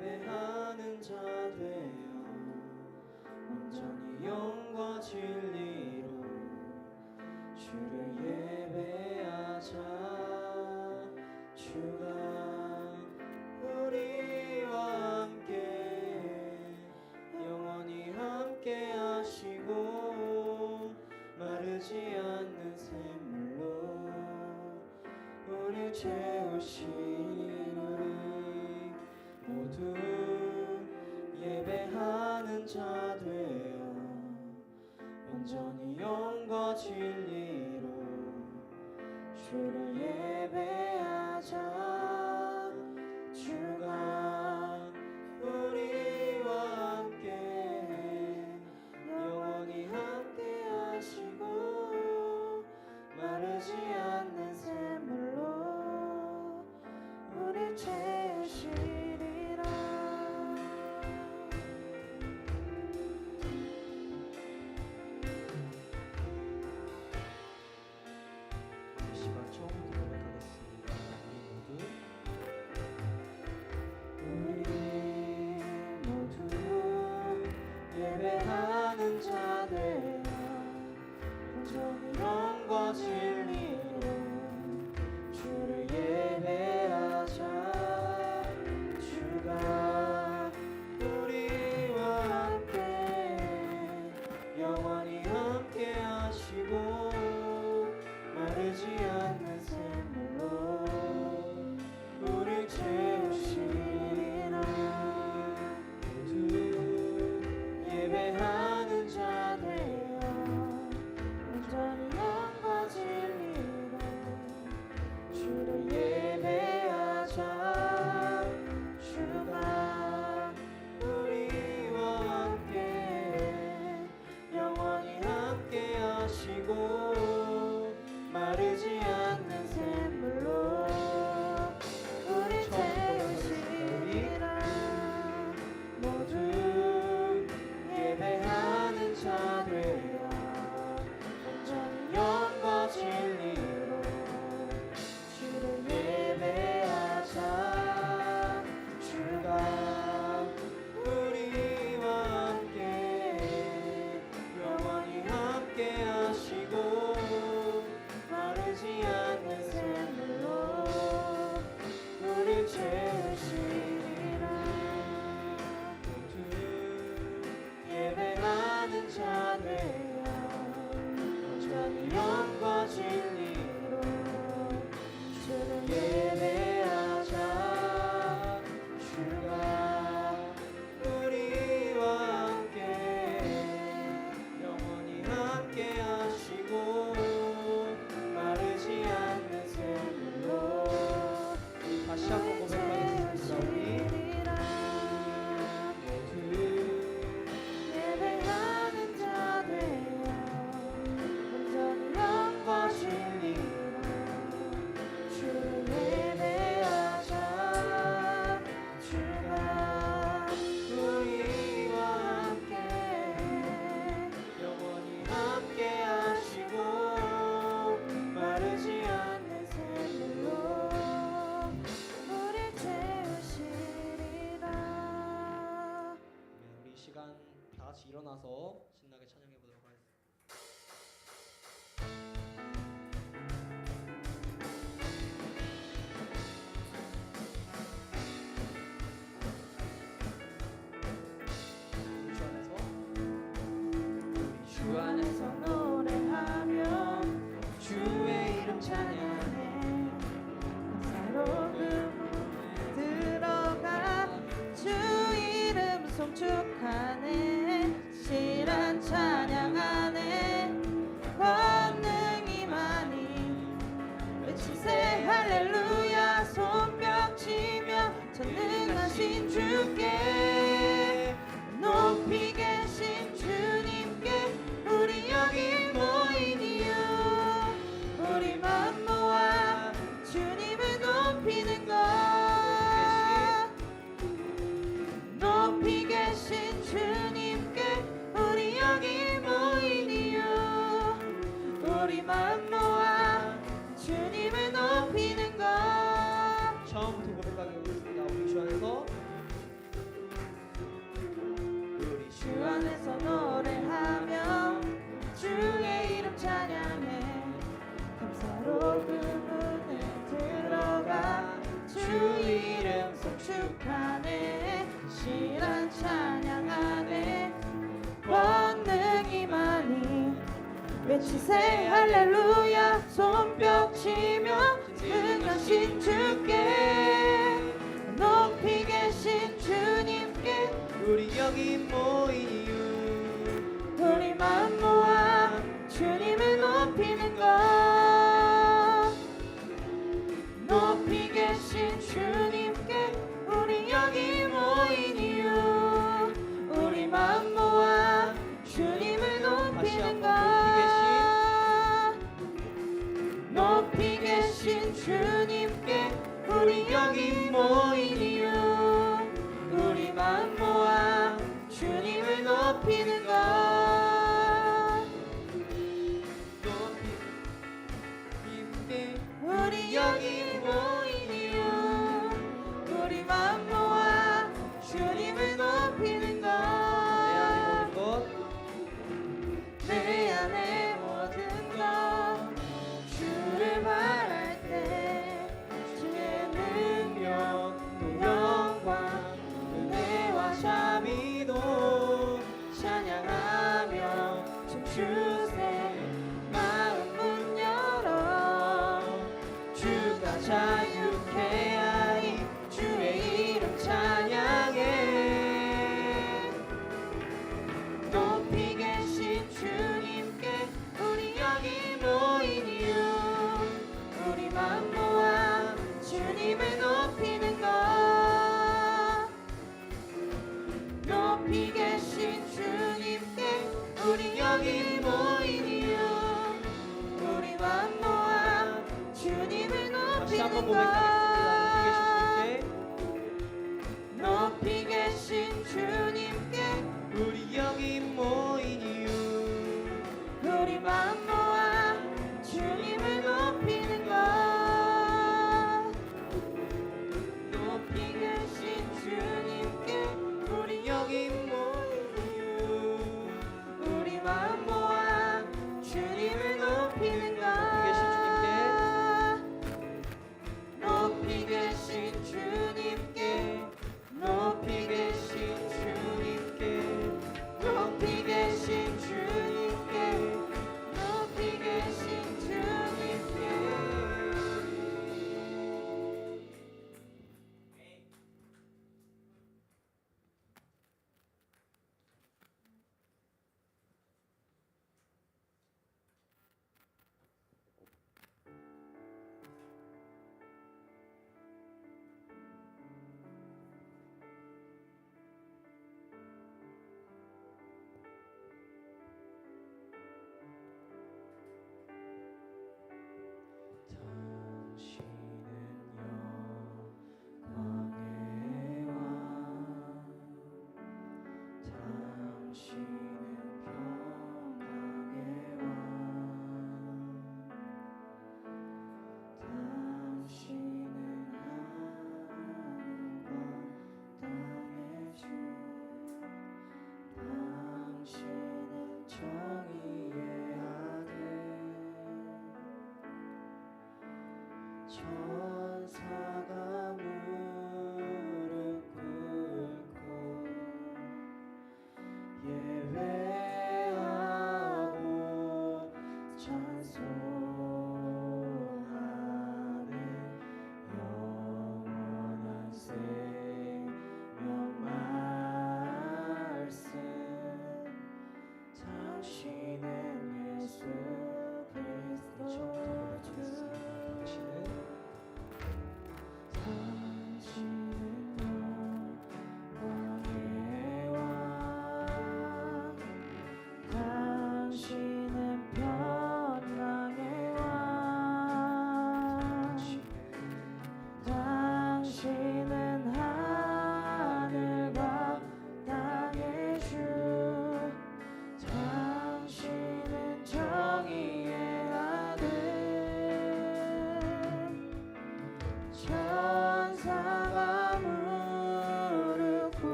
예배하는 자 되어 온전히 영과 진리로 주를 예배하자. 주가 우리와 함께 영원히 함께 하시고 마르지 않는 샘물로 우리 채우시니 우리 모두 예배하는 자 되어 온전히 영과 진리로 주를 예배하자. 주가 우리와 함께 영원히 함께 하시고 마르지 않는 샘물로 우리 채우시리라. 이 시간 처음부터 고백하겠습니다. 우리 모두 예배하는 자 되어 온전히 영과 진리로 주를 예배하자. 주가 우리와 함께 영원히 함께 하시고 마르지 않는 샘물로 우리 채우시리라. 모두 예배하는 자 되어 온전히 영과 진리로 주를 예배하자. 주가 우리와 함께 영원히 함께 하시고 마르지 않는 샘물로 우리 채우시리라. 모두 예배하는 자 되어 온전히 영과 진리로 주를 예배하자. 주가 우리와 함께 영원히 함께 하시고 마르지 않는 샘물로 우리 채우시리라. 모두 예배하는 자 되어 온전히 영과 진리로 주를 예배하자. 주가 우리와 함께 영원히 함께 하시고 마르지 않는 샘물로 다시 한번 고백하겠습니다. 우리 모두 예배하는 자 되어 온전히 영과 진리로 주를 예배하자. 주가 우리와 함께 영원히 함께 하시고 마르지 않는 샘물로 우리 채우시리라. 우리 이 시간 다 같이 일어나서 신나게 찬양해 보도록 하겠습니다. 주 안에서 노래하며 주의 이름 찬양해 감사로 들어가 주 이름 송축하네. 실한 찬양하네. 권능이 많이 외치세 할렐루야. 손뼉치며 전능하신 주께 높이 계신 주님께 우리 여기 모인 이유 우리 마음 모아 주님을 높이는 것. 높이 계신 주님께 우리 여기 모인 이유 우리 마음 모아 주님을 높이는 것. 처음부터 고백하겠습니다. 우리 주 안에서 찬양하네 신실한 찬양하네 권능이 많이 외치세 할렐루야 손뼉 치며 능하신 주께 높이 계신 주님께 우리 여기 모인 이유 우리 마음 모아 주님을 높이는 것 높이 계신 주님께 우리 여기 모인 이유 우리 마음 모아 주님을 높이는 것 높이 계신 주님께 우리 여기 모인 이유 우리 마음 모아 주님을 높이는 것 우리 여기 모인 이유 우리 마음 모아 주님을 높이는 것 내 안에 모든 것 주를 바랄 때 주의 능력 또 영광 은혜와 자비도 찬양하며 춤추세 마음 문 열어 주가 자유케 하리 주의 이름 찬양해 높이 계신 주님께 우리 여기 모인 이유 우리 마음 모아 주님을 높이는 것 높이 계신 주님께 우리 여기 모인 이유 우리 마음 모아 주님을 다시 한번 높이는 고백하겠습니다. 것 높이 계신 주님께 우리 여기 모인 이유 우리 마음 모아 주님을 높이는 것 높이 계신 주님께 우리 여기 모인 이유 우리 마음 모아 주님을 높이는 것 높이 계신 주님께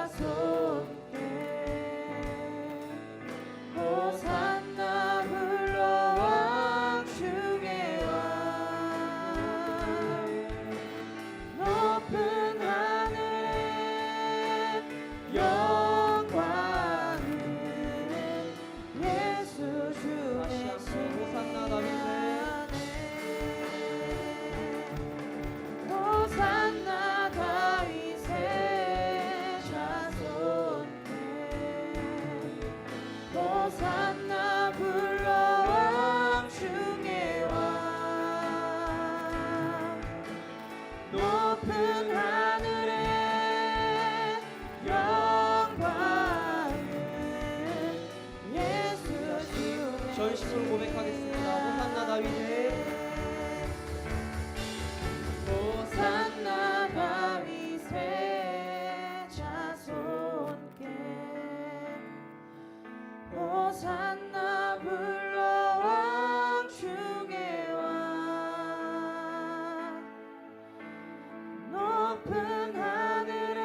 자손께 호산나 불러 왕 중의 왕 높은 하늘에 영광은 예수 다시 주의 한번 호산나 다윗의 호산나 다윗의 자손께 호산나 불러 왕 중의 왕 높은 하늘에 영광은 예수 주의 전심으로 고백하겠습니다. 호산나 다윗의 호산나 다윗의 자손께 호산나 불러 왕 중의 왕 높은 하늘에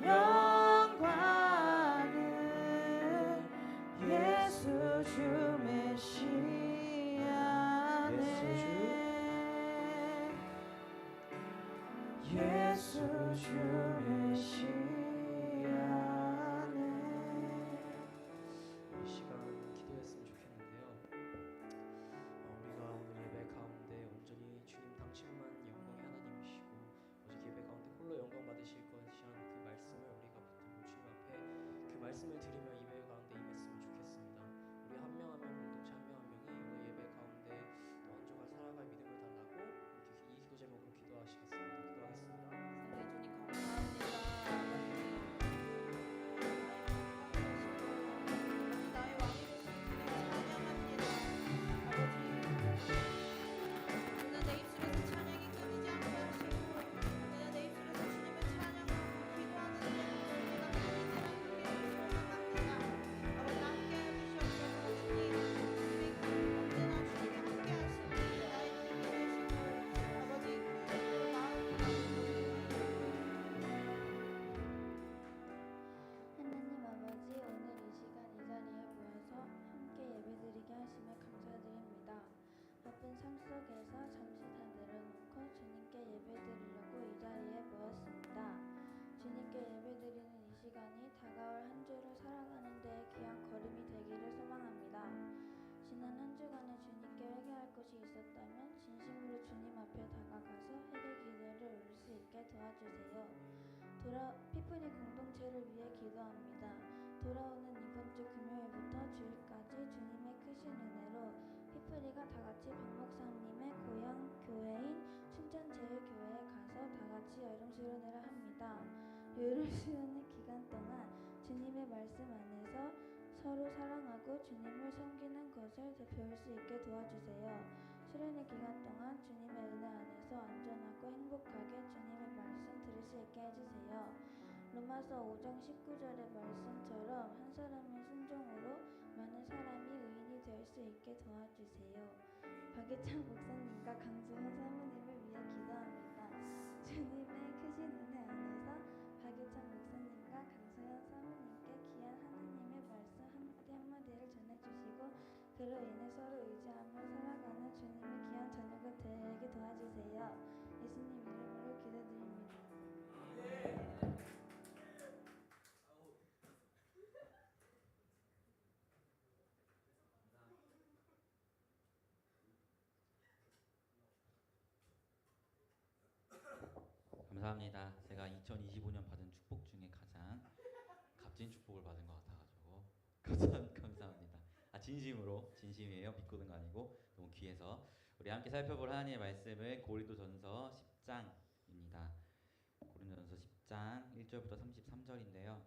영광은 예수 주 메시아네 예수 주 메시아네 이 시간 기도했으면 좋겠는데요. 우리가 오늘 예배 가운데 온전히 주님 당신만 영광의 하나님이시고 오직 예배 가운데 홀로 영광 받으실 것이란 그 말씀을 우리가 붙들고 주님 앞에 그 말씀을 드리며 예배 가운데 임했으면 좋겠습니다. 우리 한 명 한 명 공동체 한 명 한 명이 오늘 예배 가운데 또 한 주간 살아갈 믿음을 달라고 이렇게 이 기도 제목으로 기도하시겠습니다. 기도하겠습니다. 하나님 아버지, 오늘 이 시간 이 자리에 모여서 함께 예배드리게 하심에 감사드립니다. 바쁜 삶 속에서 잠시 다 내려놓고 주님께 예배드리려고 이 자리에 모였습니다. 주님께 예배드리는 이 시간이 다가올 한 주를 살아가는 데에 귀한 걸음이 되기를 소망합니다. 지난 한 주간에 주님께 회개할 것이 있었다면 진심으로 주님 앞에 다가가서 회개 기도를 올릴 수 있게 도와주세요. 피프리 공동체를 위해 기도합니다. 돌아오는 이번 주 금요일부터 주일까지 주님의 크신 은혜로 피프리가 다같이 박 목사님의 고향 교회인 춘천제일교회에 가서 다같이 여름 수련회를 합니다. 여름 수련회 기간 동안 주님의 말씀 안에서 서로 사랑하고 주님을 섬기는 것을 배울 수 있게 도와주세요. 수련회 기간 동안 주님의 은혜 안에서 안전하고 행복하게 주님의 말씀 들을 수 있게 해주세요. 로마서 5장 19절의 말씀처럼 한 사람의 순종으로 많은 사람이 의인이 될 수 있게 도와주세요. 박예찬 목사님과 강수현 사모님을 위해 기도합니다. 주님의 크신 은혜 안에서 박예찬 목사님과 강수현 사모님께 귀한 하나님의 말씀 한마디 한마디를 전해주시고 그로 인해 서로 의지하며 살아가는 주님의 귀한 자녀가 되게 도와주세요. 예수님 이름으로 기도드립니다. 감사합니다. 제가 2025년 받은 축복 중에 가장 값진 축복을 받은 것 같아가지고 감사합니다. 진심이에요. 믿고는 거 아니고 너무 귀해서. 우리 함께 살펴볼 하나님의 말씀은 고린도전서 10장입니다. 고린도전서 10장 1절부터 33절인데요.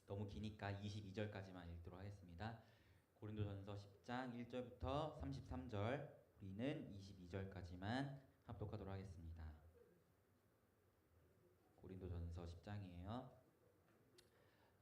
너무 기니까 22절까지만 읽도록 하겠습니다. 고린도전서 10장 1절부터 33절, 우리는 22절까지만 합독하도록 하겠습니다. 고린도전서 10장이에요.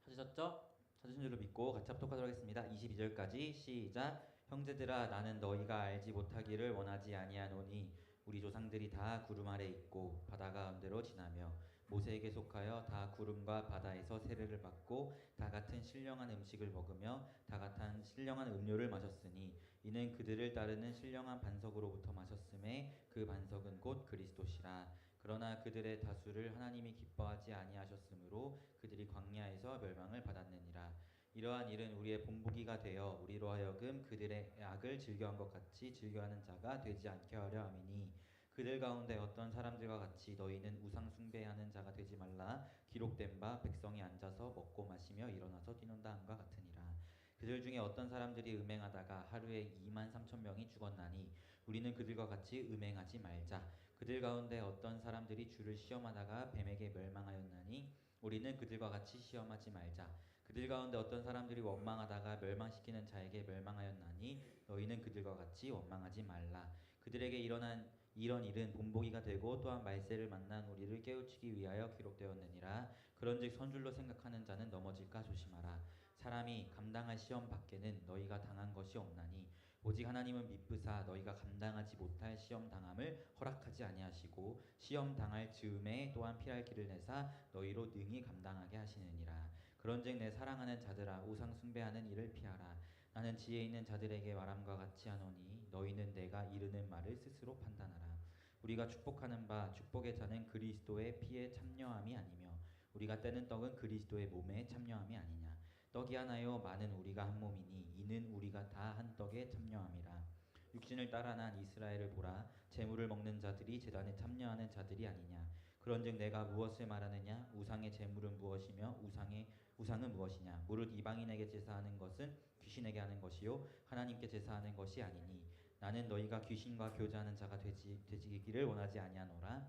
찾으셨죠? 찾으신 줄로 믿고 같이 합독하도록 하겠습니다. 22절까지 시작. 형제들아, 나는 너희가 알지 못하기를 원하지 아니하노니 우리 조상들이 다 구름 아래 있고 바다 가운데로 지나며 모세에게 속하여 다 구름과 바다에서 세례를 받고 다 같은 신령한 음식을 먹으며 다 같은 신령한 음료를 마셨으니 이는 그들을 따르는 신령한 반석으로부터 마셨음에 그 반석은 곧 그리스도시라. 그러나 그들의 다수를 하나님이 기뻐하지 아니하셨으므로 그들이 광야에서 멸망을 받았느니라. 이러한 일은 우리의 본보기가 되어 우리로 하여금 그들의 악을 즐겨한 것 같이 즐겨하는 자가 되지 않게 하려 함이니 그들 가운데 어떤 사람들과 같이 너희는 우상 숭배하는 자가 되지 말라. 기록된 바 백성이 앉아서 먹고 마시며 일어나서 뛰는다 함과 같으니라. 그들 중에 어떤 사람들이 음행하다가 하루에 2만 3천 명이 죽었나니 우리는 그들과 같이 음행하지 말자. 그들 가운데 어떤 사람들이 주를 시험하다가 뱀에게 멸망하였나니 우리는 그들과 같이 시험하지 말자. 그들 가운데 어떤 사람들이 원망하다가 멸망시키는 자에게 멸망하였나니 너희는 그들과 같이 원망하지 말라. 그들에게 일어난 이런 일은 본보기가 되고 또한 말세를 만난 우리를 깨우치기 위하여 기록되었느니라. 그런즉 선줄로 생각하는 자는 넘어질까 조심하라. 사람이 감당할 시험 밖에는 너희가 당한 것이 없나니 오직 하나님은 미쁘사 너희가 감당하지 못할 시험 당함을 허락하지 아니하시고 시험 당할 즈음에 또한 피할 길을 내사 너희로 능히 감당하게 하시느니라. 그런즉 내 사랑하는 자들아 우상 숭배하는 일을 피하라. 나는 지혜 있는 자들에게 말함과 같이 하노니 너희는 내가 이르는 말을 스스로 판단하라. 우리가 축복하는 바 축복의 자는 그리스도의 피에 참여함이 아니며 우리가 떼는 떡은 그리스도의 몸에 참여함이 아니냐. 떡이 하나요 많은 우리가 한 몸이니 이는 우리가 다 한 떡에 참여함이라. 육신을 따라 난 이스라엘을 보라. 제물을 먹는 자들이 제단에 참여하는 자들이 아니냐. 그런즉 내가 무엇을 말하느냐. 우상의 제물은 무엇이며 우상은 무엇이냐. 무릇 이방인에게 제사하는 것은 귀신에게 하는 것이요 하나님께 제사하는 것이 아니니 나는 너희가 귀신과 교제하는 자가 되지기를 원하지 아니하노라.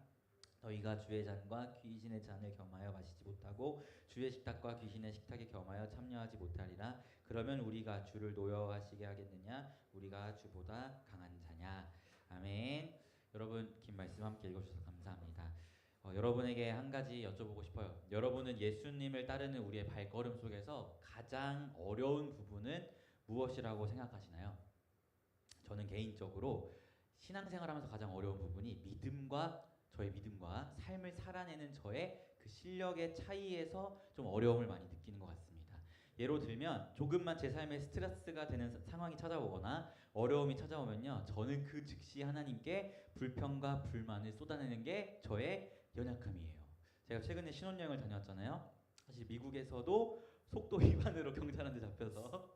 너희가 주의 잔과 귀신의 잔을 겸하여 마시지 못하고 주의 식탁과 귀신의 식탁에 겸하여 참여하지 못하리라. 그러면 우리가 주를 노여워하시게 하겠느냐. 우리가 주보다 강한 자냐. 아멘. 여러분 긴 말씀 함께 읽어주셔서 감사합니다. 여러분에게 한 가지 여쭤보고 싶어요. 여러분은 예수님을 따르는 우리의 발걸음 속에서 가장 어려운 부분은 무엇이라고 생각하시나요? 저는 개인적으로 신앙생활하면서 가장 어려운 부분이 저의 믿음과 삶을 살아내는 저의 그 실력의 차이에서 좀 어려움을 많이 느끼는 것 같습니다. 예로 들면 조금만 제 삶에 스트레스가 되는 상황이 찾아오거나 어려움이 찾아오면요, 저는 그 즉시 하나님께 불평과 불만을 쏟아내는 게 저의 연약함이에요. 제가 최근에 신혼여행을 다녀왔잖아요. 사실 미국에서도 속도 위반으로 경찰한테 잡혀서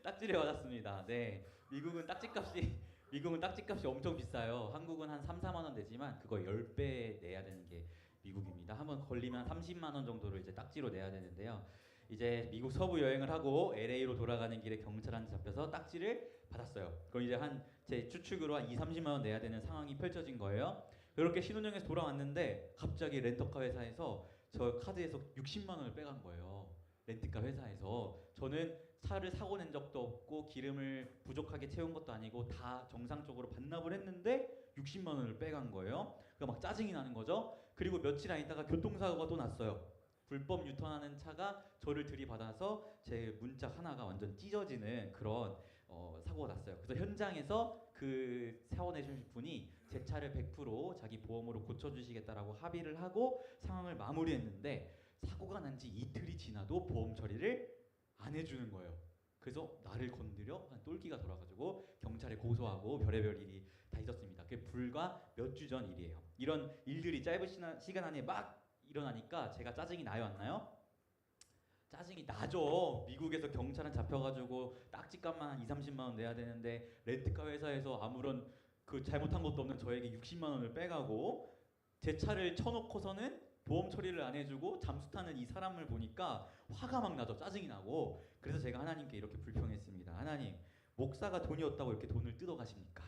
딱지를 받았습니다. 네, 미국은 딱지값이 엄청 비싸요. 한국은 한 3, 4만 원 되지만 그거 10배 내야 되는 게 미국입니다. 한번 걸리면 30만 원 정도를 이제 딱지로 내야 되는데요. 이제 미국 서부 여행을 하고 LA로 돌아가는 길에 경찰한테 잡혀서 딱지를 받았어요. 그럼 이제 제 추측으로 한 2, 30만 원 내야 되는 상황이 펼쳐진 거예요. 그렇게 신혼여행에서 돌아왔는데 갑자기 렌터카 회사에서 저 카드에서 60만 원을 빼간 거예요. 렌트카 회사에서. 저는 차를 사고 낸 적도 없고 기름을 부족하게 채운 것도 아니고 다 정상적으로 반납을 했는데 60만 원을 빼간 거예요. 그러니까 막 짜증이 나는 거죠. 그리고 며칠 안 있다가 교통사고가 또 났어요. 불법 유턴하는 차가 저를 들이받아서 제 문자 하나가 완전 찢어지는 그런 사고가 났어요. 그래서 현장에서 그 사고 내신 분이 제 차를 100% 자기 보험으로 고쳐주시겠다라고 합의를 하고 상황을 마무리했는데 사고가 난 지 이틀이 지나도 보험 처리를 안 해주는 거예요. 그래서 나를 건드려 한 똘끼가 돌아가지고 경찰에 고소하고 별의별 일이 다 있었습니다. 그게 불과 몇 주 전 일이에요. 이런 일들이 짧은 시간 안에 막 일어나니까 제가 짜증이 나요, 안 나요? 짜증이 나죠. 미국에서 경찰은 잡혀가지고 딱지값만 한 2, 30만 원 내야 되는데 렌트카 회사에서 아무런 그 잘못한 것도 없는 저에게 60만 원을 빼가고 제 차를 쳐놓고서는 보험 처리를 안 해주고 잠수 타는 이 사람을 보니까 화가 막 나죠. 짜증이 나고. 그래서 제가 하나님께 이렇게 불평했습니다. 하나님, 목사가 돈이 없다고 이렇게 돈을 뜯어가십니까?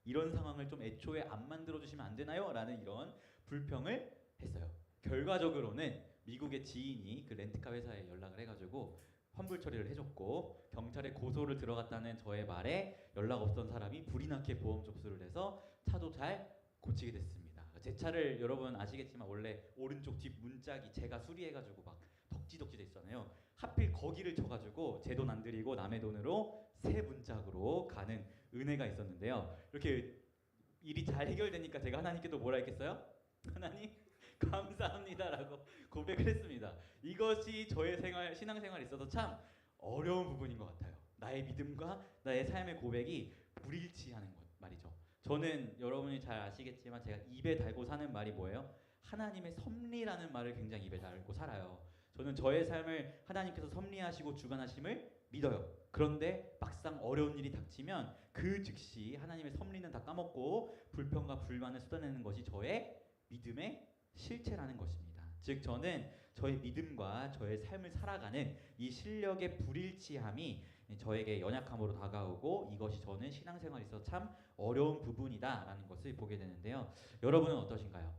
이런 상황을 좀 애초에 안 만들어주시면 안 되나요? 라는 이런 불평을 했어요. 결과적으로는 미국의 지인이 그 렌트카 회사에 연락을 해가지고 환불 처리를 해줬고 경찰에 고소를 들어갔다는 저의 말에 연락 없던 사람이 불이 나게 보험 접수를 해서 차도 잘 고치게 됐습니다. 제 차를 여러분 아시겠지만 원래 오른쪽 뒷 문짝이 제가 수리해가지고 막 덕지덕지 돼 있잖아요. 하필 거기를 쳐가지고 제 돈 안 들이고 남의 돈으로 새 문짝으로 가는 은혜가 있었는데요. 이렇게 일이 잘 해결되니까 제가 하나님께 또 뭐라 했겠어요? 하나님, 감사합니다라고 고백을 했습니다. 이것이 저의 신앙생활에 있어서 참 어려운 부분인 것 같아요. 나의 믿음과 나의 삶의 고백이 불일치하는 것 말이죠. 저는 여러분이 잘 아시겠지만 제가 입에 달고 사는 말이 뭐예요? 하나님의 섭리라는 말을 굉장히 입에 달고 살아요. 저는 저의 삶을 하나님께서 섭리하시고 주관하심을 믿어요. 그런데 막상 어려운 일이 닥치면 그 즉시 하나님의 섭리는 다 까먹고 불평과 불만을 쏟아내는 것이 저의 믿음의 실체라는 것입니다. 즉 저는 저의 믿음과 저의 삶을 살아가는 이 실력의 불일치함이 저에게 연약함으로 다가오고 이것이 저는 신앙생활에 있어서 참 어려운 부분이다라는 것을 보게 되는데요. 여러분은 어떠신가요?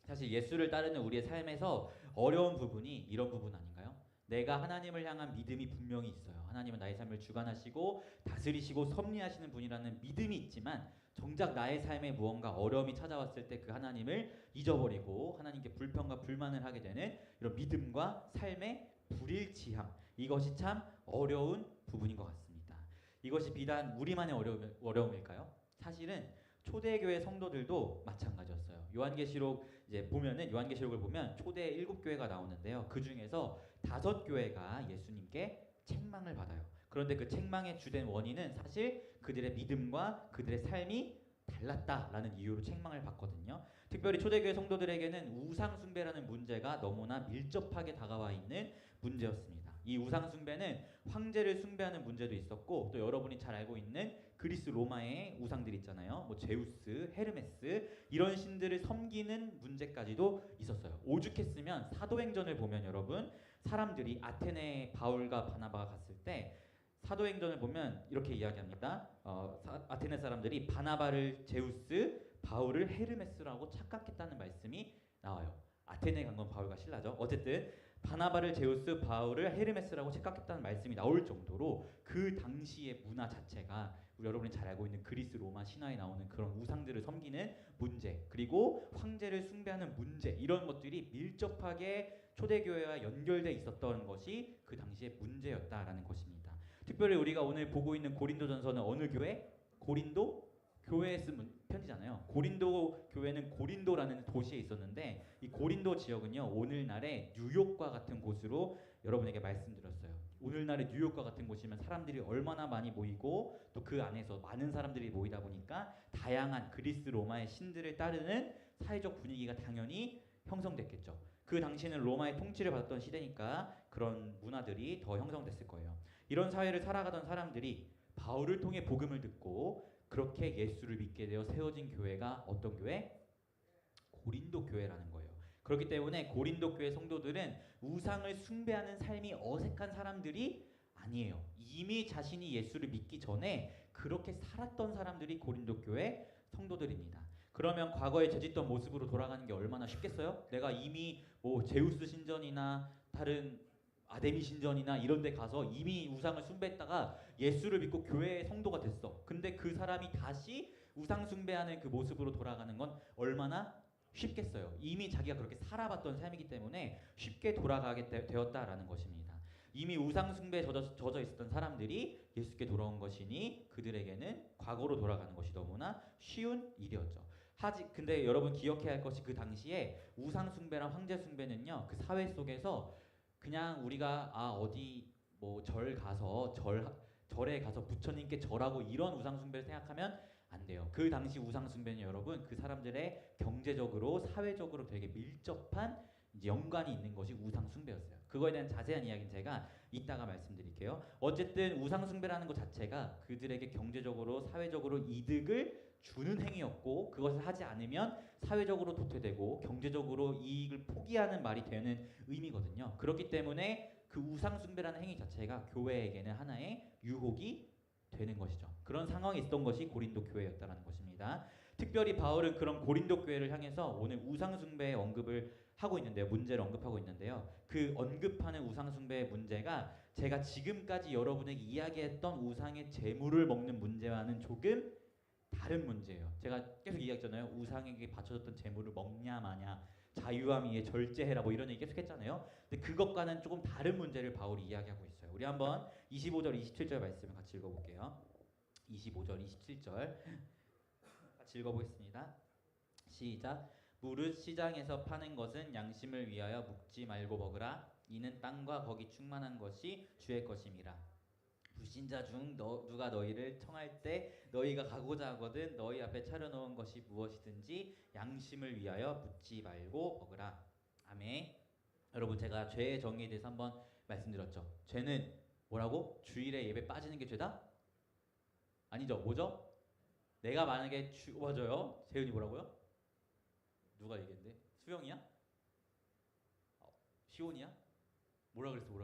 사실 예수를 따르는 우리의 삶에서 어려운 부분이 이런 부분 아닌가요? 내가 하나님을 향한 믿음이 분명히 있어요. 하나님은 나의 삶을 주관하시고 다스리시고 섭리하시는 분이라는 믿음이 있지만 정작 나의 삶에 무언가 어려움이 찾아왔을 때 그 하나님을 잊어버리고 하나님께 불평과 불만을 하게 되는 이런 믿음과 삶의 불일치함, 이것이 참 어려운 부분인 것 같습니다. 이것이 비단 우리만의 어려움일까요? 사실은 초대교회 성도들도 마찬가지였어요. 요한계시록 이제 보면은 요한계시록을 보면 초대 7교회가 나오는데요. 그 중에서 5교회가 예수님께 책망을 받아요. 그런데 그 책망의 주된 원인은 사실 그들의 믿음과 그들의 삶이 달랐다라는 이유로 책망을 받거든요. 특별히 초대교회 성도들에게는 우상 숭배라는 문제가 너무나 밀접하게 다가와 있는 문제였습니다. 이 우상 숭배는 황제를 숭배하는 문제도 있었고 또 여러분이 잘 알고 있는 그리스 로마의 우상들 있잖아요. 뭐 제우스, 헤르메스 이런 신들을 섬기는 문제까지도 있었어요. 오죽했으면 사도행전을 보면 여러분 사람들이 아테네 바울과 바나바가 갔을 때 사도행전을 보면 이렇게 이야기합니다. 아테네 사람들이 바나바를 제우스, 바울을 헤르메스라고 착각했다는 말씀이 나와요. 아테네에 간 건 바울과 신라죠. 어쨌든 바나바를 제우스, 바울을 헤르메스라고 착각했다는 말씀이 나올 정도로 그 당시의 문화 자체가 우리 여러분이 잘 알고 있는 그리스 로마 신화에 나오는 그런 우상들을 섬기는 문제, 그리고 황제를 숭배하는 문제, 이런 것들이 밀접하게 초대교회와 연결돼 있었던 것이 그 당시의 문제였다라는 것입니다. 특별히 우리가 오늘 보고 있는 고린도전서는 어느 교회? 고린도 교회에 쓴 편지잖아요. 고린도 교회는 고린도라는 도시에 있었는데 이 고린도 지역은요 오늘날의 뉴욕과 같은 곳으로 여러분에게 말씀드렸어요. 오늘날의 뉴욕과 같은 곳이면 사람들이 얼마나 많이 모이고 또 그 안에서 많은 사람들이 모이다 보니까 다양한 그리스 로마의 신들을 따르는 사회적 분위기가 당연히 형성됐겠죠. 그 당시에는 로마의 통치를 받았던 시대니까 그런 문화들이 더 형성됐을 거예요. 이런 사회를 살아가던 사람들이 바울을 통해 복음을 듣고 그렇게 예수를 믿게 되어 세워진 교회가 어떤 교회? 고린도 교회라는 거예요. 그렇기 때문에 고린도 교회 성도들은 우상을 숭배하는 삶이 어색한 사람들이 아니에요. 이미 자신이 예수를 믿기 전에 그렇게 살았던 사람들이 고린도 교회 성도들입니다. 그러면 과거에 죄짓던 모습으로 돌아가는 게 얼마나 쉽겠어요? 내가 이미 뭐 제우스 신전이나 다른 아데미 신전이나 이런 데 가서 이미 우상을 숭배했다가 예수를 믿고 교회의 성도가 됐어. 근데 그 사람이 다시 우상 숭배하는 그 모습으로 돌아가는 건 얼마나 쉽겠어요. 이미 자기가 그렇게 살아봤던 삶이기 때문에 쉽게 돌아가게 되었다라는 것입니다. 이미 우상 숭배에 젖어 있었던 사람들이 예수께 돌아온 것이니 그들에게는 과거로 돌아가는 것이 너무나 쉬운 일이었죠. 근데 여러분 기억해야 할 것이 그 당시에 우상 숭배랑 황제 숭배는요 그 사회 속에서 그냥 우리가 어디 뭐 절에 가서 부처님께 절하고 이런 우상 숭배를 생각하면 안 돼요. 그 당시 우상 숭배는 여러분 그 사람들의 경제적으로 사회적으로 되게 밀접한 연관이 있는 것이 우상 숭배였어요. 그거에 대한 자세한 이야기는 제가 이따가 말씀드릴게요. 어쨌든 우상 숭배라는 것 자체가 그들에게 경제적으로 사회적으로 이득을 주는 행위였고 그것을 하지 않으면 사회적으로 도태되고 경제적으로 이익을 포기하는 말이 되는 의미거든요. 그렇기 때문에 그 우상 숭배라는 행위 자체가 교회에게는 하나의 유혹이 되는 것이죠. 그런 상황이 있었던 것이 고린도 교회였다는 것입니다. 특별히 바울은 그런 고린도 교회를 향해서 오늘 우상 숭배의 언급을 하고 있는데요. 문제를 언급하고 있는데요. 그 언급하는 우상 숭배의 문제가 제가 지금까지 여러분에게 이야기했던 우상의 제물을 먹는 문제와는 조금 다른 문제예요. 제가 계속 이야기했잖아요. 우상에게 바쳐졌던 제물을 먹냐 마냐, 자유함 위에 절제해라 뭐 이런 얘기 계속 했잖아요. 근데 그것과는 조금 다른 문제를 바울이 이야기하고 있어요. 우리 한번 25절 27절 말씀을 같이 읽어볼게요. 25절 27절 같이 읽어보겠습니다. 시작. 무릇 시장에서 파는 것은 양심을 위하여 묵지 말고 먹으라. 이는 땅과 거기 충만한 것이 주의 것임이라. 불신자 중 누가 너희를 청할 때 너희가 가고자 하거든 너희 앞에 차려놓은 것이 무엇이든지 양심을 위하여 묻지 말고 먹으라. 아멘. 여러분, 제가 죄의 정의에 대해서 한번 말씀드렸죠. 죄는 뭐라고? 주일에 예배 빠지는 게 죄다? 아니죠. 뭐죠? 내가 만약에 맞아요. 재윤이 뭐라고요? 누가 얘기했는데? 수영이야? 시온이야? 뭐라 그랬어?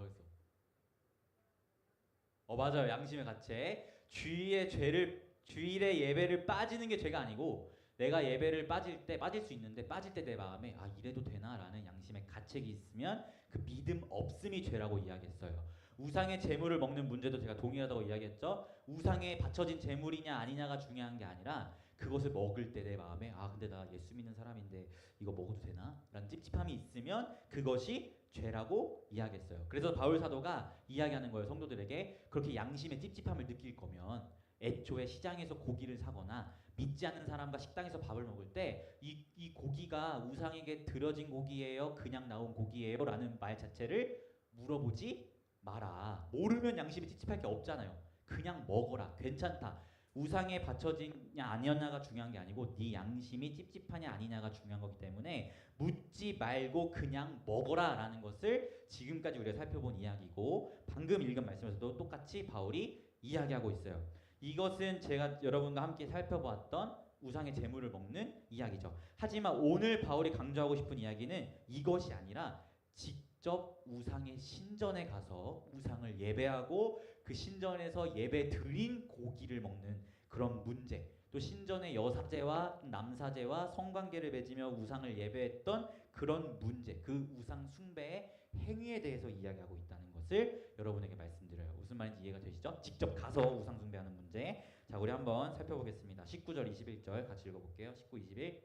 맞아요. 양심의 가책. 주일에 예배를 빠지는 게 죄가 아니고, 내가 예배를 빠질 수 있는데 빠질 때 내 마음에 이래도 되나라는 양심의 가책이 있으면 그 믿음 없음이 죄라고 이야기했어요. 우상의 제물을 먹는 문제도 제가 동일하다고 이야기했죠. 우상에 바쳐진 제물이냐 아니냐가 중요한 게 아니라 그것을 먹을 때 내 마음에 근데 나 예수 믿는 사람인데 이거 먹어도 되나? 라는 찝찝함이 있으면 그것이 죄라고 이야기했어요. 그래서 바울 사도가 이야기하는 거예요. 성도들에게 그렇게 양심의 찝찝함을 느낄 거면 애초에 시장에서 고기를 사거나 믿지 않는 사람과 식당에서 밥을 먹을 때 이 고기가 우상에게 드려진 고기예요? 그냥 나온 고기예요? 라는 말 자체를 물어보지 마라. 모르면 양심이 찝찝할 게 없잖아요. 그냥 먹어라. 괜찮다. 우상에 바쳐지냐 아니었냐가 중요한 게 아니고 네 양심이 찝찝하냐 아니냐가 중요한 거기 때문에 묻지 말고 그냥 먹어라 라는 것을 지금까지 우리가 살펴본 이야기고, 방금 읽은 말씀에서도 똑같이 바울이 이야기하고 있어요. 이것은 제가 여러분과 함께 살펴보았던 우상의 제물을 먹는 이야기죠. 하지만 오늘 바울이 강조하고 싶은 이야기는 이것이 아니라 직접 우상의 신전에 가서 우상을 예배하고 그 신전에서 예배 드린 고기를 먹는 그런 문제, 또 신전의 여사제와 남사제와 성관계를 맺으며 우상을 예배했던 그런 문제, 그 우상 숭배의 행위에 대해서 이야기하고 있다는 것을 여러분에게 말씀드려요. 무슨 말인지 이해가 되시죠? 직접 가서 우상 숭배하는 문제. 자, 우리 한번 살펴보겠습니다. 19절 21절 같이 읽어볼게요. 19, 21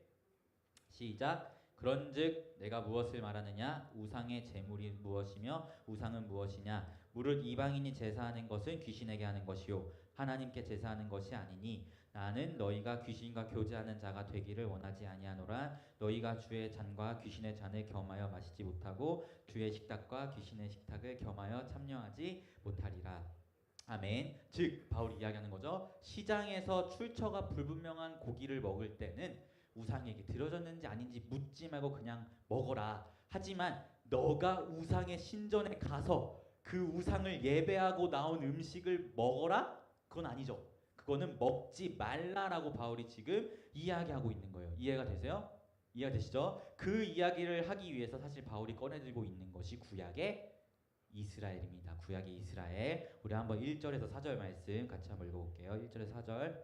시작. 그런즉 내가 무엇을 말하느냐? 우상의 제물이 무엇이며 우상은 무엇이냐? 무릇 이방인이 제사하는 것은 귀신에게 하는 것이요 하나님께 제사하는 것이 아니니 나는 너희가 귀신과 교제하는 자가 되기를 원하지 아니하노라. 너희가 주의 잔과 귀신의 잔을 겸하여 마시지 못하고 주의 식탁과 귀신의 식탁을 겸하여 참여하지 못하리라. 아멘. 즉 바울이 이야기하는 거죠. 시장에서 출처가 불분명한 고기를 먹을 때는 우상에게 드려졌는지 아닌지 묻지 말고 그냥 먹어라. 하지만 너가 우상의 신전에 가서 그 우상을 예배하고 나온 음식을 먹어라? 그건 아니죠. 그거는 먹지 말라라고 바울이 지금 이야기하고 있는 거예요. 이해가 되세요? 이해가 되시죠? 그 이야기를 하기 위해서 사실 바울이 꺼내들고 있는 것이 구약의 이스라엘입니다. 구약의 이스라엘. 우리 한번 1절에서 4절 말씀 같이 한번 읽어볼게요. 1절에서 4절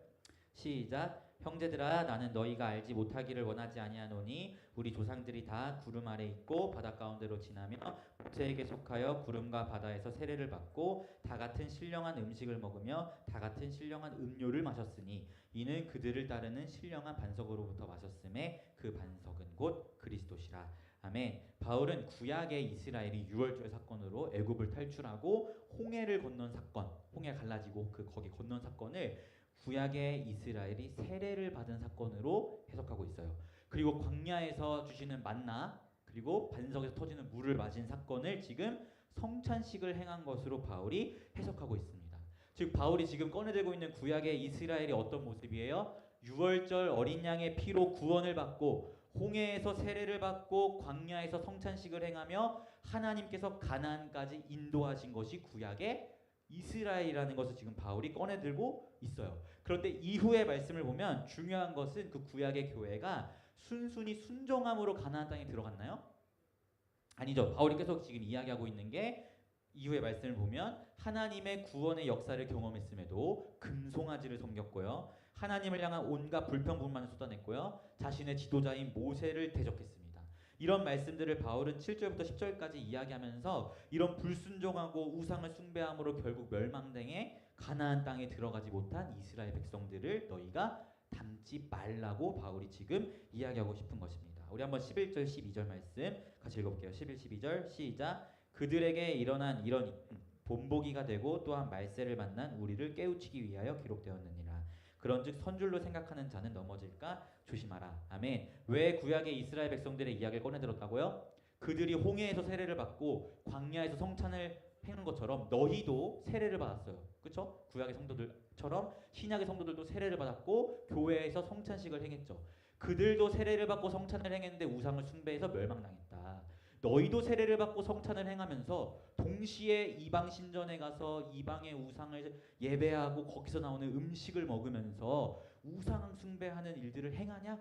시작. 형제들아, 나는 너희가 알지 못하기를 원하지 아니하노니 우리 조상들이 다 구름 아래 있고 바다 가운데로 지나며 모세에게 속하여 구름과 바다에서 세례를 받고 다 같은 신령한 음식을 먹으며 다 같은 신령한 음료를 마셨으니 이는 그들을 따르는 신령한 반석으로부터 마셨음에 그 반석은 곧 그리스도시라. 아멘. 바울은 구약의 이스라엘이 유월절 사건으로 애굽을 탈출하고 홍해를 건넌 사건, 홍해 갈라지고 거기 건넌 사건을 구약의 이스라엘이 세례를 받은 사건으로 해석하고 있어요. 그리고 광야에서 주시는 만나, 그리고 반석에서 터지는 물을 맞은 사건을 지금 성찬식을 행한 것으로 바울이 해석하고 있습니다. 즉 바울이 지금 꺼내들고 있는 구약의 이스라엘이 어떤 모습이에요? 유월절 어린 양의 피로 구원을 받고 홍해에서 세례를 받고 광야에서 성찬식을 행하며 하나님께서 가나안까지 인도하신 것이 구약의 이스라엘이라는 것을 지금 바울이 꺼내들고 있어요. 그런데 이후의 말씀을 보면 중요한 것은 그 구약의 교회가 순순히 순종함으로 가나안 땅에 들어갔나요? 아니죠. 바울이 계속 지금 이야기하고 있는 게 이후의 말씀을 보면 하나님의 구원의 역사를 경험했음에도 금송아지를 섬겼고요. 하나님을 향한 온갖 불평불만을 쏟아냈고요. 자신의 지도자인 모세를 대적했습니다. 이런 말씀들을 바울은 7절부터 10절까지 이야기하면서 이런 불순종하고 우상을 숭배함으로 결국 멸망당해 가나안 땅에 들어가지 못한 이스라엘 백성들을 너희가 닮지 말라고 바울이 지금 이야기하고 싶은 것입니다. 우리 한번 11절 12절 말씀 같이 읽어볼게요. 11, 12절 시작. 그들에게 일어난 이런 본보기가 되고 또한 말세를 만난 우리를 깨우치기 위하여 기록되었느니라. 그런즉 선줄로 생각하는 자는 넘어질까 조심하라. 아멘. 왜 구약의 이스라엘 백성들의 이야기를 꺼내 들었다고요? 그들이 홍해에서 세례를 받고 광야에서 성찬을 행한 것처럼 너희도 세례를 받았어요. 그렇죠? 구약의 성도들처럼 신약의 성도들도 세례를 받았고 교회에서 성찬식을 행했죠. 그들도 세례를 받고 성찬을 행했는데 우상을 숭배해서 멸망당했다. 너희도 세례를 받고 성찬을 행하면서 동시에 이방 신전에 가서 이방의 우상을 예배하고 거기서 나오는 음식을 먹으면서 우상 숭배하는 일들을 행하냐?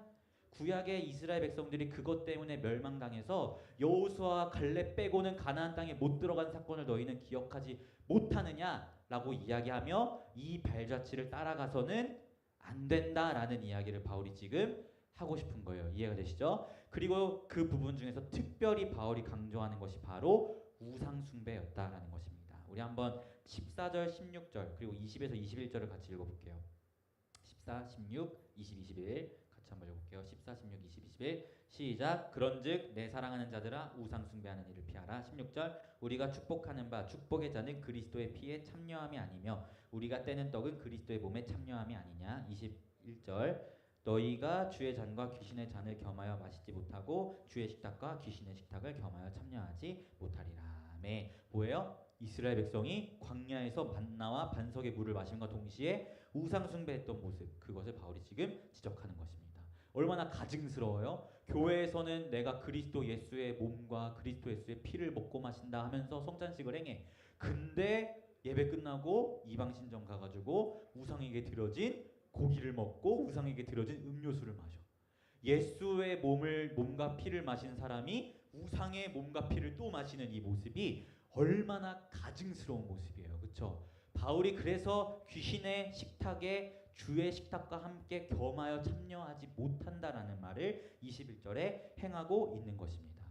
구약의 이스라엘 백성들이 그것 때문에 멸망당해서 여호수아와 갈렙 빼고는 가나안 땅에 못 들어간 사건을 너희는 기억하지 못하느냐라고 이야기하며 이 발자취를 따라가서는 안 된다라는 이야기를 바울이 지금 하고 싶은 거예요. 이해가 되시죠? 그리고 그 부분 중에서 특별히 바울이 강조하는 것이 바로 우상 숭배였다라는 것입니다. 우리 한번 14절, 16절 그리고 20에서 21절을 같이 읽어볼게요. 14, 16, 20, 21 같이 한번 읽어볼게요. 14, 16, 20, 21 시작. 그런즉 내 사랑하는 자들아 우상 숭배하는 일을 피하라. 16절 우리가 축복하는 바 축복의 자는 그리스도의 피에 참여함이 아니며 우리가 떼는 떡은 그리스도의 몸에 참여함이 아니냐. 21절 너희가 주의 잔과 귀신의 잔을 겸하여 마시지 못하고 주의 식탁과 귀신의 식탁을 겸하여 참여하지 못하리라. 아멘. 뭐예요? 이스라엘 백성이 광야에서 만나와 반석의 물을 마심과 동시에 우상 숭배했던 모습, 그것을 바울이 지금 지적하는 것입니다. 얼마나 가증스러워요? 교회에서는 내가 그리스도 예수의 몸과 그리스도 예수의 피를 먹고 마신다 하면서 성찬식을 행해. 근데 예배 끝나고 이방 신전 가가지고 우상에게 드려진 고기를 먹고 우상에게 드려진 음료수를 마셔. 예수의 몸과 피를 마신 사람이 우상의 몸과 피를 또 마시는 이 모습이 얼마나 가증스러운 모습이에요. 그렇죠? 바울이 그래서 귀신의 식탁에 주의 식탁과 함께 겸하여 참여하지 못한다라는 말을 21절에 행하고 있는 것입니다.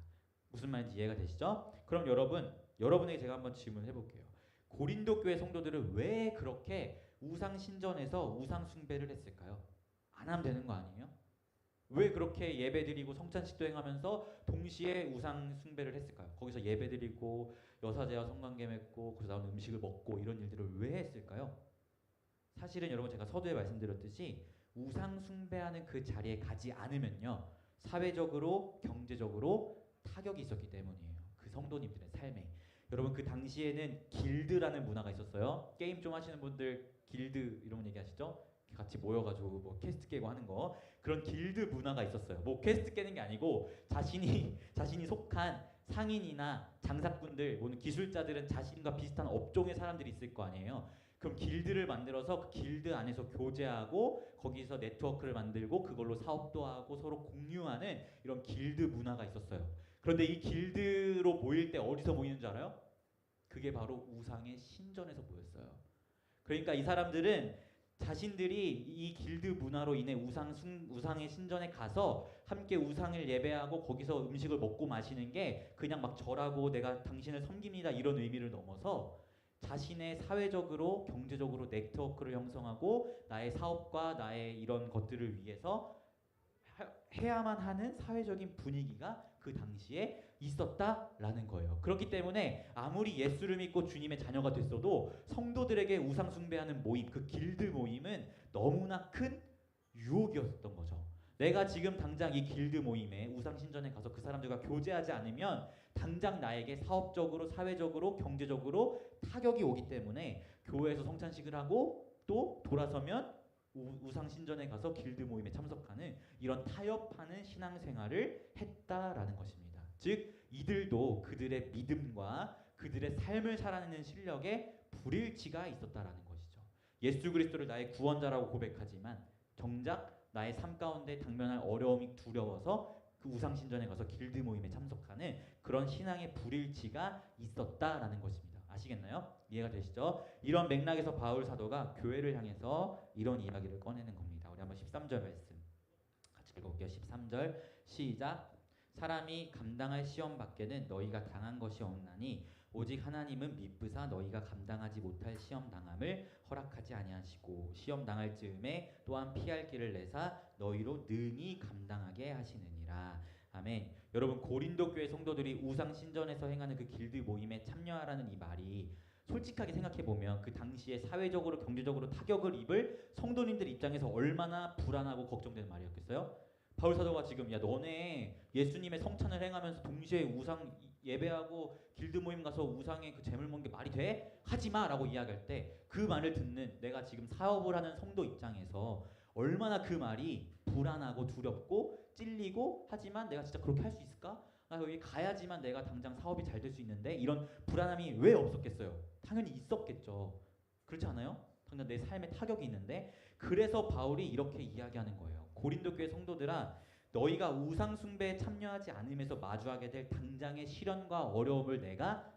무슨 말인지 이해가 되시죠? 그럼 여러분에게 제가 한번 질문을 해볼게요. 고린도 교회 성도들은 왜 그렇게 우상 신전에서 우상 숭배를 했을까요? 안 하면 되는 거 아니에요? 왜 그렇게 예배드리고 성찬식도 행하면서 동시에 우상 숭배를 했을까요? 거기서 예배드리고 여사제와 성관계 맺고 거기서 나오는 음식을 먹고 이런 일들을 왜 했을까요? 사실은 여러분 제가 서두에 말씀드렸듯이 우상 숭배하는 그 자리에 가지 않으면요 사회적으로 경제적으로 타격이 있었기 때문이에요. 그 성도님들의 삶에. 여러분 그 당시에는 길드라는 문화가 있었어요. 게임 좀 하시는 분들 길드 이런 얘기하시죠? 같이 모여가지고 뭐 퀘스트 깨고 하는 거 그런 길드 문화가 있었어요. 뭐 퀘스트 깨는 게 아니고 자신이 속한 상인이나 장사꾼들, 뭐 기술자들은 자신과 비슷한 업종의 사람들이 있을 거 아니에요. 그럼 길드를 만들어서 그 길드 안에서 교제하고 거기서 네트워크를 만들고 그걸로 사업도 하고 서로 공유하는 이런 길드 문화가 있었어요. 그런데 이 길드로 모일 때 어디서 모이는 줄 알아요? 그게 바로 우상의 신전에서 모였어요. 그러니까 이 사람들은 자신들이 이 길드 문화로 인해 우상의 신전에 가서 함께 우상을 예배하고 거기서 음식을 먹고 마시는 게 그냥 막 절하고 내가 당신을 섬깁니다 이런 의미를 넘어서 자신의 사회적으로 경제적으로 네트워크를 형성하고 나의 사업과 나의 이런 것들을 위해서 해야만 하는 사회적인 분위기가 그 당시에 있었다라는 거예요. 그렇기 때문에 아무리 예수를 믿고 주님의 자녀가 됐어도 성도들에게 우상 숭배하는 모임, 그 길드 모임은 너무나 큰 유혹이었던 거죠. 내가 지금 당장 이 길드 모임에 우상 신전에 가서 그 사람들과 교제하지 않으면 당장 나에게 사업적으로, 사회적으로, 경제적으로 타격이 오기 때문에 교회에서 성찬식을 하고 또 돌아서면 우상 신전에 가서 길드 모임에 참석하는 이런 타협하는 신앙생활을 했다라는 것입니다. 즉 이들도 그들의 믿음과 그들의 삶을 살아내는 실력에 불일치가 있었다라는 것이죠. 예수 그리스도를 나의 구원자라고 고백하지만 정작 나의 삶 가운데 당면할 어려움이 두려워서 그 우상 신전에 가서 길드 모임에 참석하는 그런 신앙의 불일치가 있었다라는 것입니다. 아시겠나요? 이해가 되시죠? 이런 맥락에서 바울 사도가 교회를 향해서 이런 이야기를 꺼내는 겁니다. 우리 한번 13절 말씀 같이 읽어볼게요. 13절 시작. 사람이 감당할 시험 밖에는 너희가 당한 것이 없나니 오직 하나님은 미쁘사 너희가 감당하지 못할 시험 당함을 허락하지 아니하시고 시험 당할 즈음에 또한 피할 길을 내사 너희로 능히 감당하게 하시느니라. 아멘. 여러분 고린도 교회 성도들이 우상 신전에서 행하는 그 길드 모임에 참여하라는 이 말이 솔직하게 생각해 보면 그 당시에 사회적으로 경제적으로 타격을 입을 성도님들 입장에서 얼마나 불안하고 걱정되는 말이었겠어요? 바울 사도가 지금 야 너네 예수님의 성찬을 행하면서 동시에 우상 예배하고 길드 모임 가서 우상에 그 재물 먹는 게 말이 돼? 하지 마라고 이야기할 때 그 말을 듣는 내가 지금 사업을 하는 성도 입장에서 얼마나 그 말이 불안하고 두렵고 찔리고 하지만 내가 진짜 그렇게 할 수 있을까? 나 여기 가야지만 내가 당장 사업이 잘 될 수 있는데 이런 불안함이 왜 없었겠어요? 당연히 있었겠죠. 그렇지 않아요? 당장 내 삶에 타격이 있는데 그래서 바울이 이렇게 이야기하는 거예요. 고린도 교회 성도들아 너희가 우상 숭배에 참여하지 않음에서 마주하게 될 당장의 시련과 어려움을 내가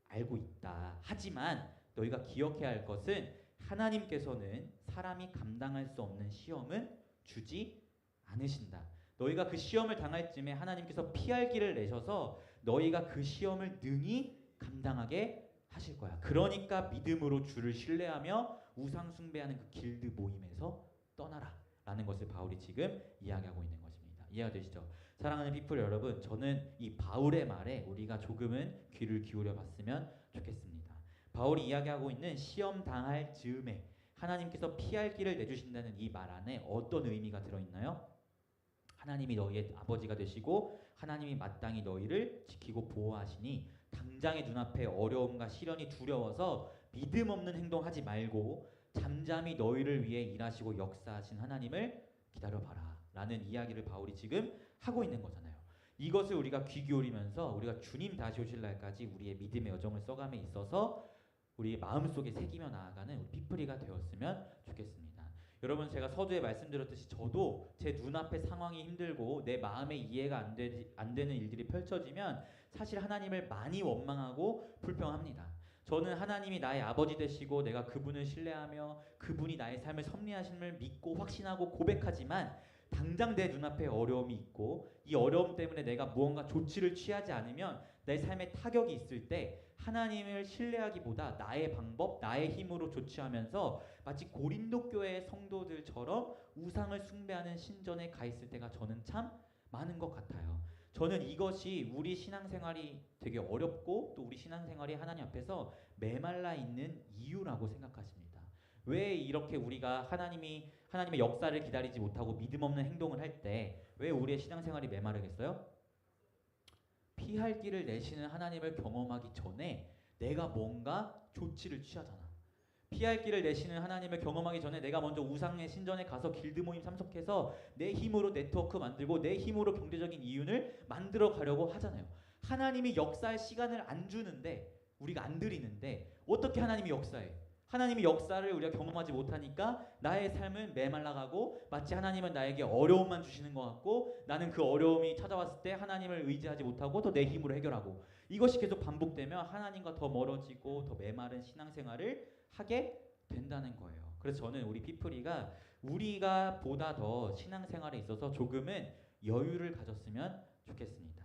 알고 있다. 하지만 너희가 기억해야 할 것은 하나님께서는 사람이 감당할 수 없는 시험은 주지 않으신다. 너희가 그 시험을 당할 쯤에 하나님께서 피할 길을 내셔서 너희가 그 시험을 능히 감당하게 하실 거야. 그러니까 믿음으로 주를 신뢰하며 우상 숭배하는 그 길드 모임에서 떠나라 라는 것을 바울이 지금 이야기하고 있는 것입니다. 이해가 되시죠? 사랑하는 피플 여러분, 저는 이 바울의 말에 우리가 조금은 귀를 기울여 봤으면 좋겠습니다. 바울이 이야기하고 있는 시험 당할 즈음에 하나님께서 피할 길을 내주신다는 이 말 안에 어떤 의미가 들어있나요? 하나님이 너희의 아버지가 되시고 하나님이 마땅히 너희를 지키고 보호하시니 당장의 눈앞에 어려움과 시련이 두려워서 믿음 없는 행동하지 말고 잠잠히 너희를 위해 일하시고 역사하신 하나님을 기다려봐라 라는 이야기를 바울이 지금 하고 있는 거잖아요. 이것을 우리가 귀 기울이면서 우리가 주님 다시 오실 날까지 우리의 믿음의 여정을 써감에 있어서 우리 마음속에 새기며 나아가는 우리 피프리가 되었으면 좋겠습니다. 여러분 제가 서두에 말씀드렸듯이 저도 제 눈앞에 상황이 힘들고 내 마음에 이해가 안 되는 일들이 펼쳐지면 사실 하나님을 많이 원망하고 불평합니다. 저는 하나님이 나의 아버지 되시고 내가 그분을 신뢰하며 그분이 나의 삶을 섭리하심을 믿고 확신하고 고백하지만 당장 내 눈앞에 어려움이 있고 이 어려움 때문에 내가 무언가 조치를 취하지 않으면 내 삶에 타격이 있을 때 하나님을 신뢰하기보다 나의 방법, 나의 힘으로 조치하면서 마치 고린도 교회의 성도들처럼 우상을 숭배하는 신전에 가 있을 때가 저는 참 많은 것 같아요. 저는 이것이 우리 신앙생활이 되게 어렵고 또 우리 신앙생활이 하나님 앞에서 메말라 있는 이유라고 생각하십니다. 왜 이렇게 우리가 하나님의 역사를 기다리지 못하고 믿음 없는 행동을 할 때 왜 우리의 신앙생활이 메마르겠어요? 피할 길을 내시는 하나님을 경험하기 전에 내가 뭔가 조치를 취하잖아. 피할 길을 내시는 하나님을 경험하기 전에 내가 먼저 우상의 신전에 가서 길드 모임 참석해서 내 힘으로 네트워크 만들고 내 힘으로 경제적인 이윤을 만들어 가려고 하잖아요. 하나님이 역사할 시간을 안 주는데 우리가 안 드리는데 어떻게 하나님이 역사해? 하나님의 역사를 우리가 경험하지 못하니까 나의 삶은 메말라가고 마치 하나님은 나에게 어려움만 주시는 것 같고 나는 그 어려움이 찾아왔을 때 하나님을 의지하지 못하고 또 내 힘으로 해결하고 이것이 계속 반복되면 하나님과 더 멀어지고 더 메마른 신앙생활을 하게 된다는 거예요. 그래서 저는 우리 피플이가 우리가 보다 더 신앙생활에 있어서 조금은 여유를 가졌으면 좋겠습니다.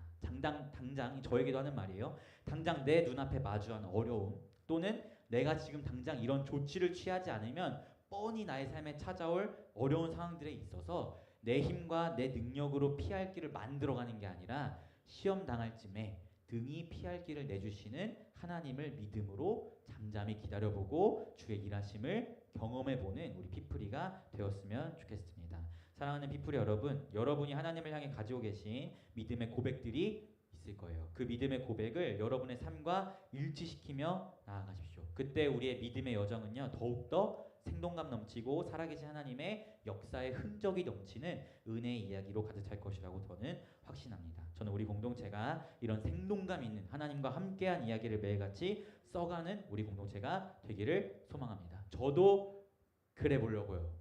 당장 저에게도 하는 말이에요. 당장 내 눈앞에 마주한 어려움 또는 내가 지금 당장 이런 조치를 취하지 않으면 뻔히 나의 삶에 찾아올 어려운 상황들에 있어서 내 힘과 내 능력으로 피할 길을 만들어가는 게 아니라 시험 당할 쯤에 등이 피할 길을 내주시는 하나님을 믿음으로 잠잠히 기다려보고 주의 일하심을 경험해보는 우리 피프리가 되었으면 좋겠습니다. 사랑하는 피프리 여러분, 여러분이 하나님을 향해 가지고 계신 믿음의 고백들이 있을 거예요. 그 믿음의 고백을 여러분의 삶과 일치시키며 나아가십시오. 그때 우리의 믿음의 여정은요 더욱더 생동감 넘치고 살아계신 하나님의 역사의 흔적이 넘치는 은혜의 이야기로 가득 찰 것이라고 저는 확신합니다. 저는 우리 공동체가 이런 생동감 있는 하나님과 함께한 이야기를 매일같이 써가는 우리 공동체가 되기를 소망합니다. 저도 그래 보려고요.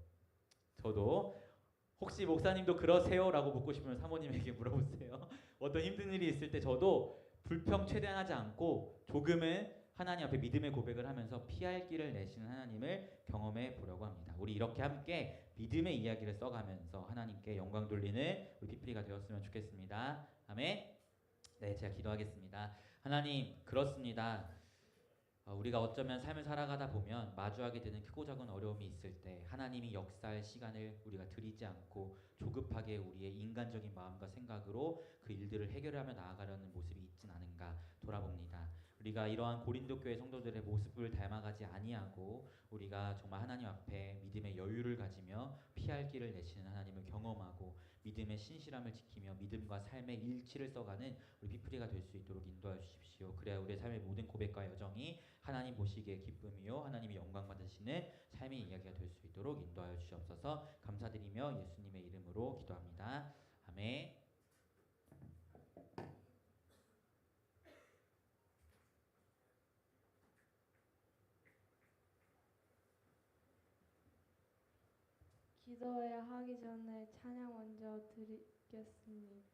저도 혹시 목사님도 그러세요? 라고 묻고 싶으면 사모님에게 물어보세요. 어떤 힘든 일이 있을 때 저도 불평 최대한 하지 않고 조금은 하나님 앞에 믿음의 고백을 하면서 피할 길을 내시는 하나님을 경험해 보려고 합니다. 우리 이렇게 함께 믿음의 이야기를 써가면서 하나님께 영광 돌리는 우리 피플리가 되었으면 좋겠습니다. 아멘. 네, 제가 기도하겠습니다. 하나님, 그렇습니다. 우리가 어쩌면 삶을 살아가다 보면 마주하게 되는 크고 작은 어려움이 있을 때 하나님이 역사할 시간을 우리가 드리지 않고 조급하게 우리의 인간적인 마음과 생각으로 그 일들을 해결하며 나아가려는 모습이 있진 않은가 돌아봅니다. 우리가 이러한 고린도 교회 성도들의 모습을 닮아가지 아니하고 우리가 정말 하나님 앞에 믿음의 여유를 가지며 피할 길을 내시는 하나님을 경험하고 믿음의 신실함을 지키며 믿음과 삶의 일치를 써가는 우리 피프리가 될 수 있도록 인도하여 주십시오. 그래야 우리의 삶의 모든 고백과 여정이 하나님 보시기에 기쁨이요 하나님이 영광 받으시는 삶의 이야기가 될 수 있도록 인도하여 주시옵소서. 감사드리며 예수님의 이름으로 기도합니다. 아멘. 기도회 하기 전에 찬양 먼저 드리겠습니다.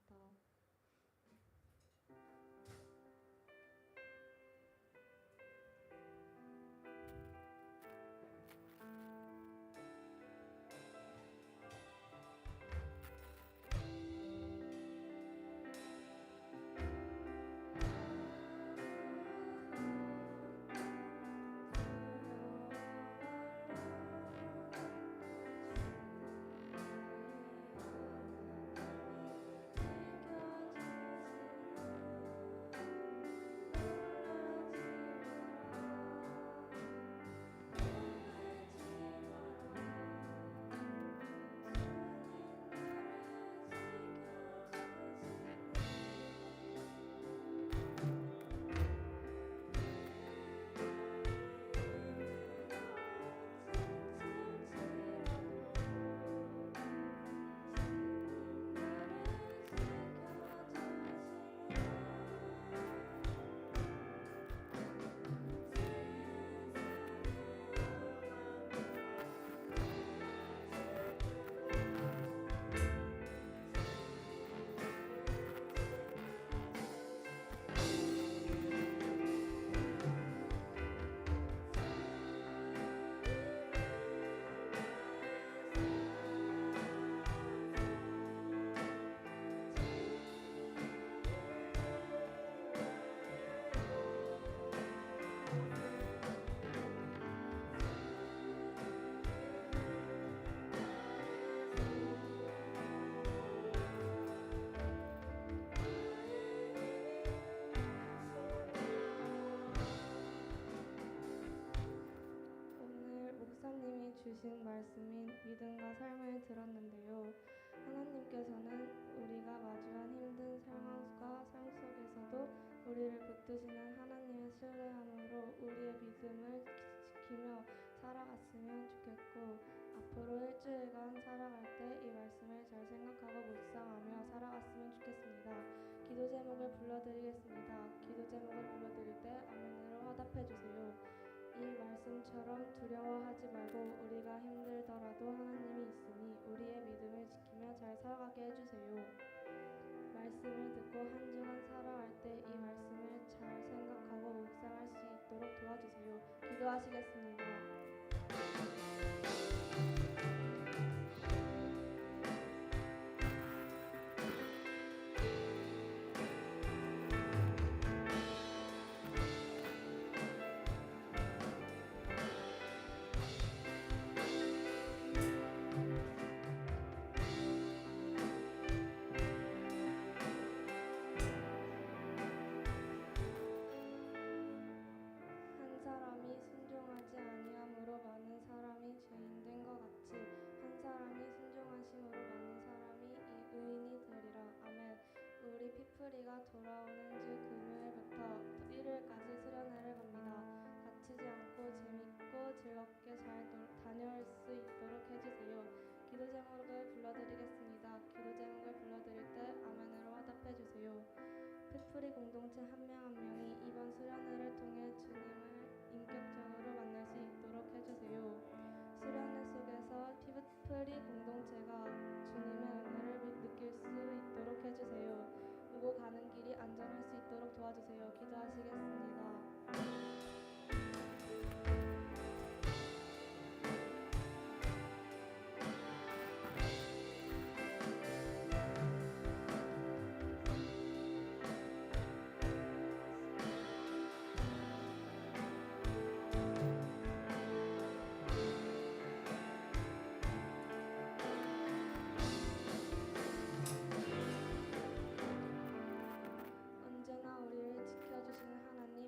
주신 말씀인 믿음과 삶을 들었는데요. 하나님께서는 우리가 마주한 힘든 상황과 삶 속에서도 우리를 붙드시는 하나님의 신뢰함으로 우리의 믿음을 지키며 살아갔으면 좋겠고, 앞으로 일주일간 살아갈 때 이 말씀을 잘 생각하고 묵상하며 살아갔으면 좋겠습니다. 기도 제목을 불러드리겠습니다. 기도 제목을 불러드릴 때 아멘으로 화답해주세요. 이 말씀처럼 두려워하지 말고 우리가 힘들더라도 하나님이 있으니 우리의 믿음을 지키며 잘 살아가게 해주세요. 말씀을 듣고 한 주간 살아갈 때 이 말씀을 잘 생각하고 묵상할 수 있도록 도와주세요. 기도하시겠습니다. 피프리가 돌아오는 주 금요일부터 일요일까지 수련회를 갑니다. 다치지 않고 재밌고 즐겁게 잘 다녀올 수 있도록 해주세요. 기도 제목을 불러드리겠습니다. 기도 제목을 불러드릴 때 아멘으로 화답해주세요. 피프리 공동체 한 명 한 명이 이번 수련회를 통해 주님을 인격적으로 만날 수 있도록 해주세요. 수련회 속에서 피프리 공동체가 주님의 은혜를 느낄 수 있도록 해주세요. 오고 가는 길이 안전할 수 있도록 도와주세요. 기도하시겠습니다. 언제나 우리를 지켜주시는 하나님,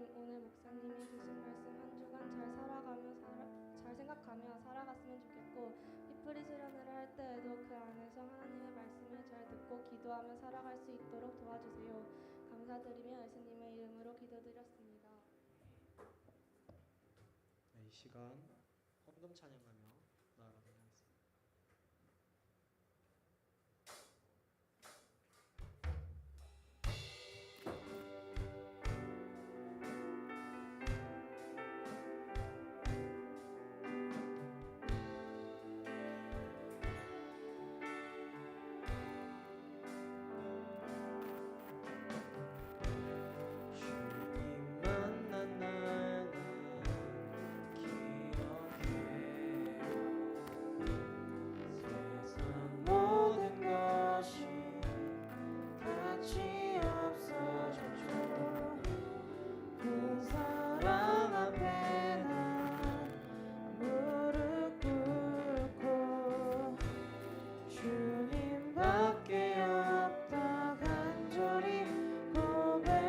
피부리 실현을 할 때에도 그 안에서 하나님의 말씀을 잘 듣고 기도하며 살아갈 수 있도록 도와주세요. 감사드리며 예수님의 이름으로 기도드렸습니다. 네, 이 시간 헌금 찬양하며 나아가도록 하겠습니다. 주님 만난 날 세상 모든 것이 가치 없어졌죠. 그 사랑 앞에 난 무릎 꿇고 주님밖에 없다 간절히 고백했어요.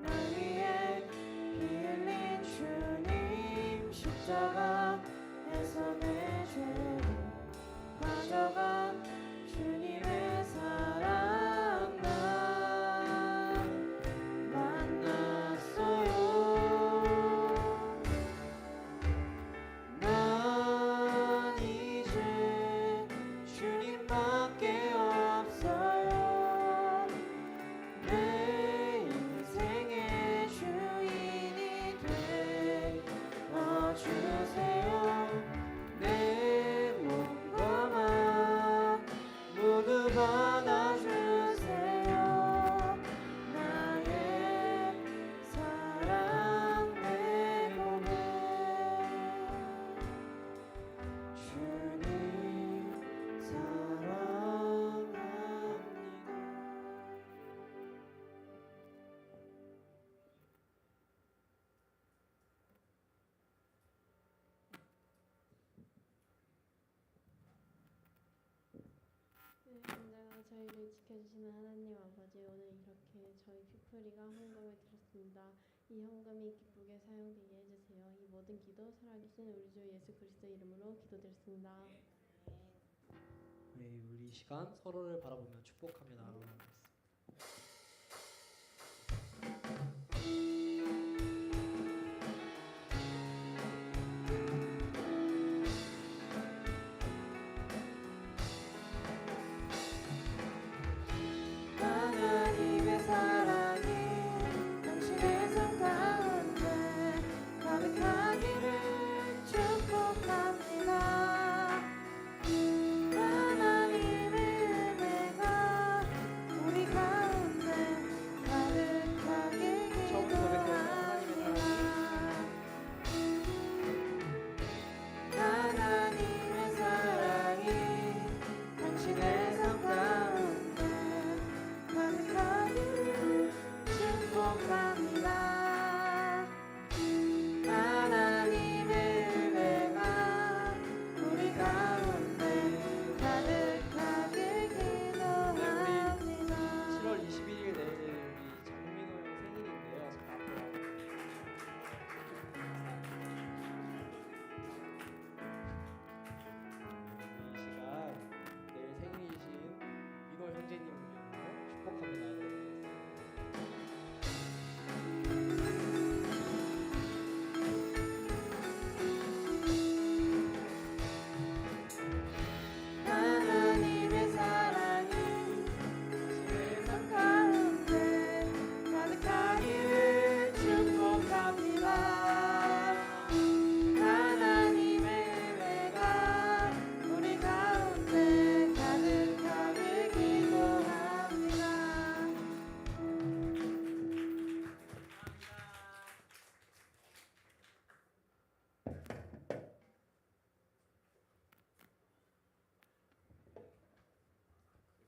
날 위해 피 흘린 주님 십자가에서 내 죄를 가져간 주님의 사랑 나 만났어요. 난 이제 주님밖에 없어요. 내 인생의 주인이 되어주세요. 내 몸과 마음 모두 받아주세요. 나의 사랑 내 고백 주님 사랑합니다. 네, 언제나 저희를 지켜주시는 하나님 아버지, 오늘 이렇게 저희 피프리가 헌금을 드렸습니다. 이 헌금이 기쁘게 사용되게 해주세요. 이 모든 기도 살아계신 우리 주 예수 그리스도 이름으로 기도드렸습니다. 네, 우리 이 시간 서로를 바라보며 축복하며 나아가도록 하겠습니다. 하나님의 사랑이 당신의 삶 가운데 가득하기를 축복합니다. 하나님의 은혜가 우리 가운데 가득하게 기도합니다. 하나님의 사랑이 당신의 삶 가운데 가득하기를 축복합니다. 하나님의 은혜가 우리 가운데 가득하게 기도합니다. 7월 21일 내일 우리 장민호 형 생일인데요. 제가 앞으로 이 시간 내일 생일이신 민호 형제님을 위해서 축복하며 나아가도록 하겠습니다. 하나님의 사랑이 당신의 삶 가운데 가득하기를 축복합니다. 하나님의 은혜가 우리 가운데 가득하게 기도합니다.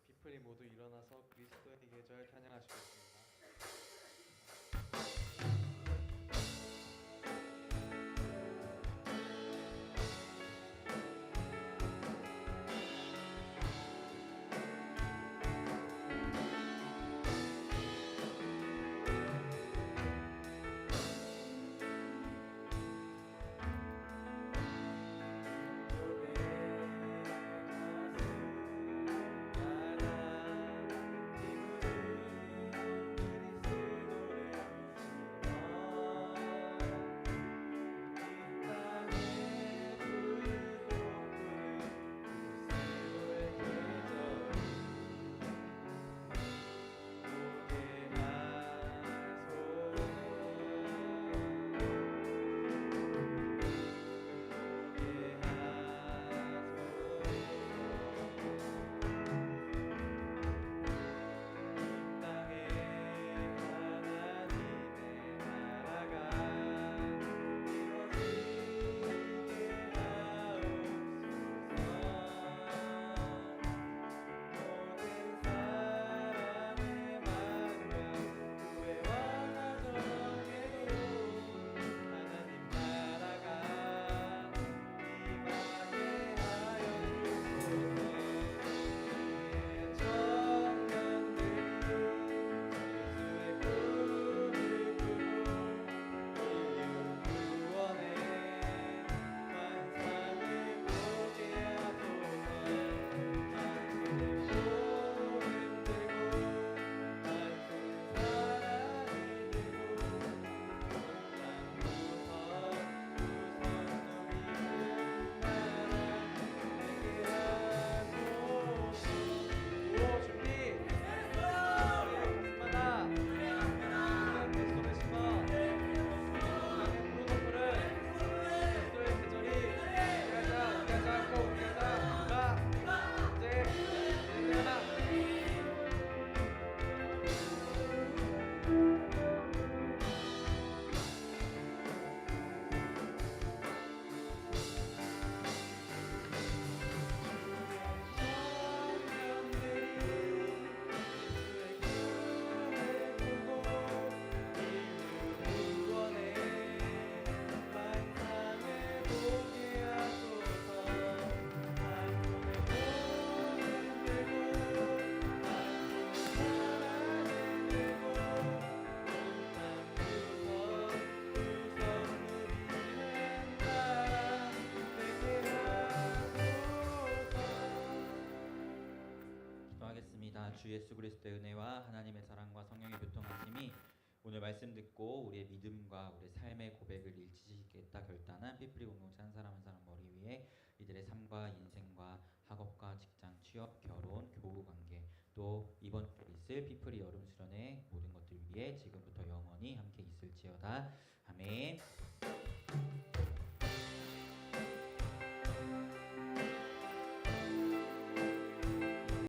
피플이 모두 일어나서 그리스도의 계절 찬양하시겠습니다. 기도하겠습니다. 주 예수 그리스도의 은혜와 하나님의 사랑과 성령의 교통하심이 오늘 말씀 듣고 우리의 믿음과 우리의 삶의 고백을 일치시키겠다 결단한 피프리 공동체 한 사람 한 사람 머리 위에 이들의 삶과 인생과 학업과 직장, 취업, 결혼, 교우 관계 또 이번 주 있을 피프리 여름 수련회 모든 것들 위해 지금부터 영원히 함께 있을지어다. 아멘.